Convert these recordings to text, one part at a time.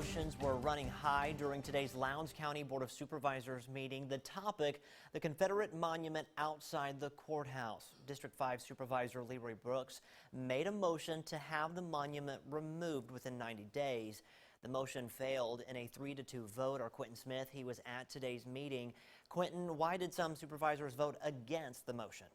emotions were running high during today's Lowndes County Board of Supervisors meeting. The topic, the Confederate monument outside the courthouse. District 5 Supervisor LEROY Brooks made a motion to have the monument removed within 90 days. The motion failed in a 3-2 vote. Our Quentin Smith, he was at today's meeting. Quentin, why did some supervisors vote against the motion?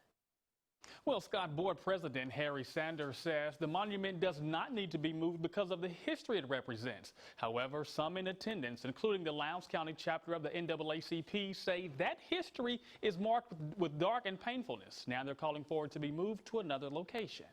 Well, Scott, Board President Harry Sanders says the monument does not need to be moved because of the history it represents. However, some in attendance, including the Lowndes County chapter of the NAACP, say that history is marked with dark and painfulness. Now they're calling for it to be moved to another location.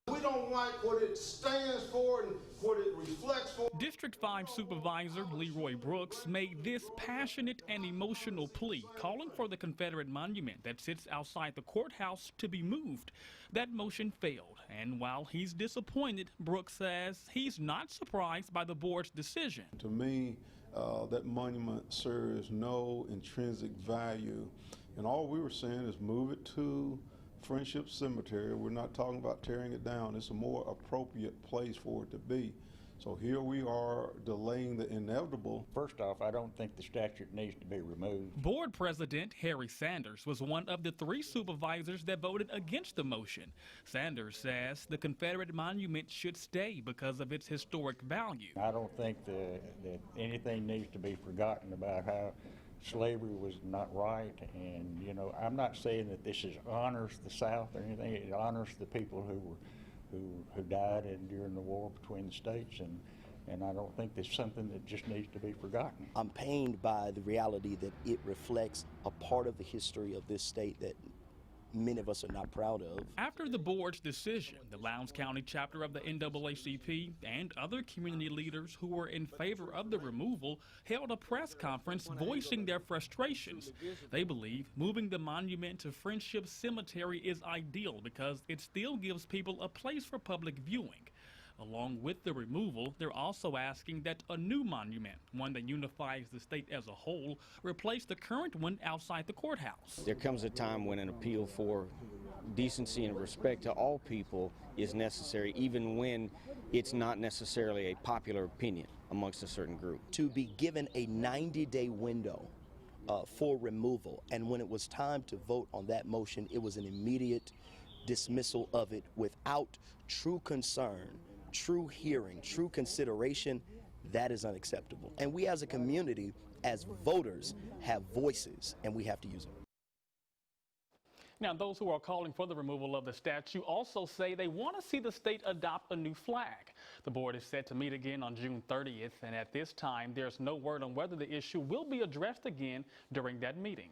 We don't like what it stands for and what it reflects for. District 5 Supervisor LEROY Brooks made this passionate and emotional plea, calling for the Confederate monument that sits outside the courthouse to be moved. That motion failed, and while he's disappointed, Brooks says he's not surprised by the board's decision. To me, that monument serves no intrinsic value, and all we were saying is move it to Friendship Cemetery. We're not talking about tearing it down. It's a more appropriate place for it to be. So here we are delaying the inevitable. First off, I don't think the statue needs to be removed. Board President Harry Sanders was one of the 3 supervisors that voted against the motion. Sanders says the Confederate monument should stay because of its historic value. I don't think that anything needs to be forgotten about how slavery was not right, and I'm not saying that this honors the South or anything. It honors the people who died during the war between the states, and I don't think there's something that just needs to be forgotten. I'm pained by the reality that it reflects a part of the history of this state that many of us are not proud of. After the board's decision, the Lowndes County chapter of the NAACP and other community leaders who were in favor of the removal held a press conference voicing their frustrations. They believe moving the monument to Friendship Cemetery is ideal because it still gives people a place for public viewing. Along with the removal, they're also asking that a new monument, one that unifies the state as a whole, replace the current one outside the courthouse. There comes a time when an appeal for decency and respect to all people is necessary, even when it's not necessarily a popular opinion amongst a certain group. To be given a 90-day window for removal, and when it was time to vote on that motion, it was an immediate dismissal of it without true concern, true hearing, true consideration. That is unacceptable. And we as a community, as voters, have voices, and we have to use them. Now, those who are calling for the removal of the statue also say they want to see the state adopt a new flag. The board is set to meet again on June 30th, and at this time, there's no word on whether the issue will be addressed again during that meeting.